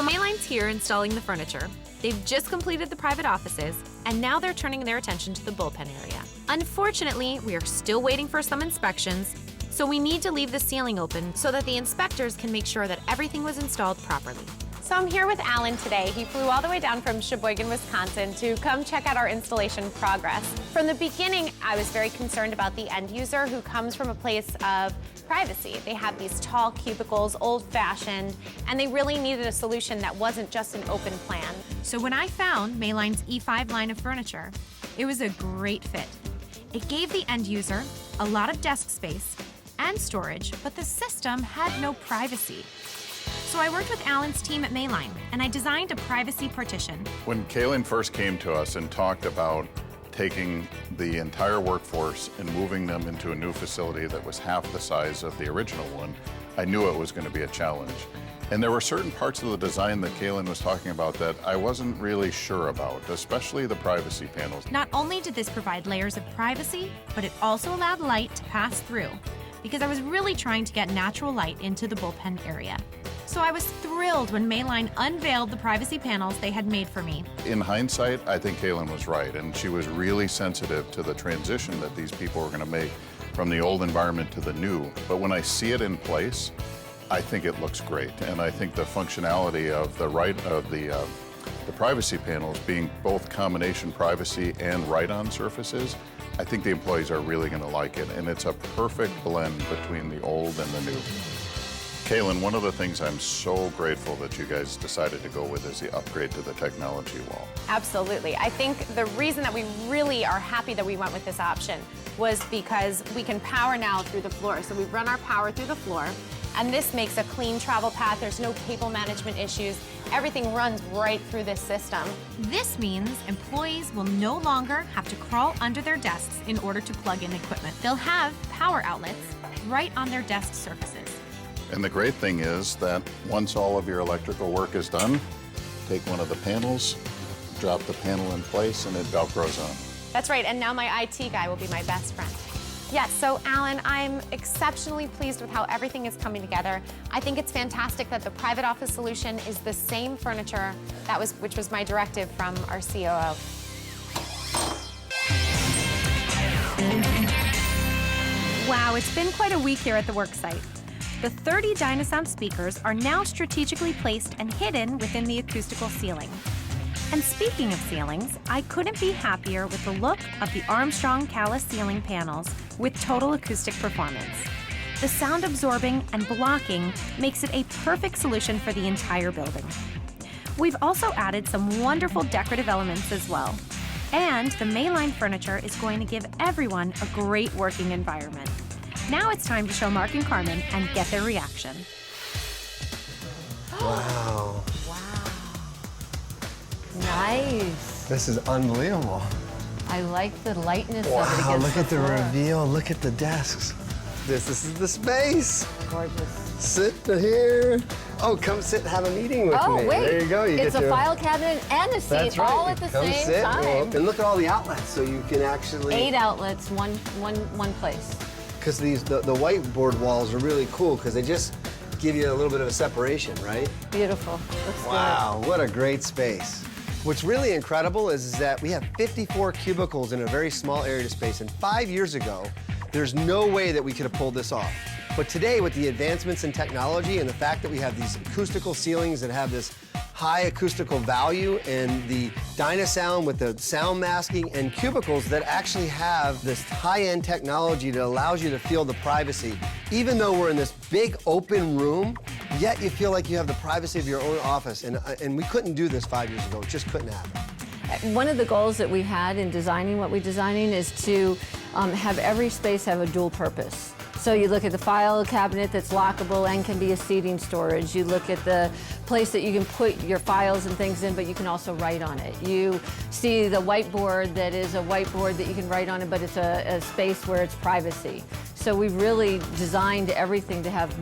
So Mayline's here installing the furniture. They've just completed the private offices, and now they're turning their attention to the bullpen area. Unfortunately, we are still waiting for some inspections, so we need to leave the ceiling open so that the inspectors can make sure that everything was installed properly. So I'm here with Alan today. He flew all the way down from Sheboygan, Wisconsin to come check out our installation progress. From the beginning, I was very concerned about the end user who comes from a place of privacy. They have these tall cubicles, old-fashioned, and they really needed a solution that wasn't just an open plan. So when I found Mayline's E5 line of furniture, it was a great fit. It gave the end user a lot of desk space and storage, but the system had no privacy. So I worked with Alan's team at Mayline, and I designed a privacy partition. When Kaylin first came to us and talked about taking the entire workforce and moving them into a new facility that was half the size of the original one, I knew it was going to be a challenge. And there were certain parts of the design that Kaylin was talking about that I wasn't really sure about, especially the privacy panels. Not only did this provide layers of privacy, but it also allowed light to pass through, because I was really trying to get natural light into the bullpen area. So I was thrilled when Mayline unveiled the privacy panels they had made for me. In hindsight, I think Kaylin was right, and she was really sensitive to the transition that these people were going to make from the old environment to the new. But when I see it in place, I think it looks great, and I think the functionality of the privacy panels being both combination privacy and write-on surfaces, I think the employees are really going to like it, and it's a perfect blend between the old and the new. Kaylin, one of the things I'm so grateful that you guys decided to go with is the upgrade to the technology wall. Absolutely. I think the reason that we really are happy that we went with this option was because we can power now through the floor. So we run our power through the floor, and this makes a clean travel path. There's no cable management issues. Everything runs right through this system. This means employees will no longer have to crawl under their desks in order to plug in equipment. They'll have power outlets right on their desk surfaces. And the great thing is that once all of your electrical work is done, take one of the panels, drop the panel in place, and it Velcros on. That's right, and now my IT guy will be my best friend. Yes, so Alan, I'm exceptionally pleased with how everything is coming together. I think it's fantastic that the private office solution is the same furniture which was my directive from our COO. Wow, it's been quite a week here at the work site. The 30 Dynasound speakers are now strategically placed and hidden within the acoustical ceiling. And speaking of ceilings, I couldn't be happier with the look of the Armstrong Callis ceiling panels with total acoustic performance. The sound absorbing and blocking makes it a perfect solution for the entire building. We've also added some wonderful decorative elements as well. And the Mayline furniture is going to give everyone a great working environment. Now it's time to show Mark and Carmen and get their reaction. Wow. Wow. Nice. This is unbelievable. I like the lightness of it Wow, against look the at the floor. reveal. Look at the desks. This is the space. Gorgeous. Sit here. Oh, come sit and have a meeting with Oh, me. wait. There you go. You It's get a to, file cabinet and a seat That's right. all at the Come same sit, time. and look at all the outlets, so you can actually. 8 outlets, one place. Because the whiteboard walls are really cool because they just give you a little bit of a separation, right? Beautiful. Looks Wow, what a great space. What's really incredible is that we have 54 cubicles in a very small area of space, and 5 years ago, there's no way that we could have pulled this off. But today, with the advancements in technology and the fact that we have these acoustical ceilings that have this high acoustical value and the Dynasound with the sound masking and cubicles that actually have this high-end technology that allows you to feel the privacy. Even though we're in this big open room, yet you feel like you have the privacy of your own office. And we couldn't do this 5 years ago. It just couldn't happen. One of the goals that we had in designing what we're designing is to have every space have a dual purpose. So you look at the file cabinet that's lockable and can be a seating storage. You look at the place that you can put your files and things in, but you can also write on it. You see the whiteboard that is a whiteboard that you can write on it, but it's a space where it's privacy. So we've really designed everything to have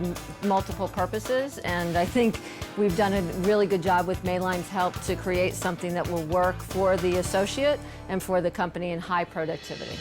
multiple purposes, and I think we've done a really good job with Mayline's help to create something that will work for the associate and for the company in high productivity.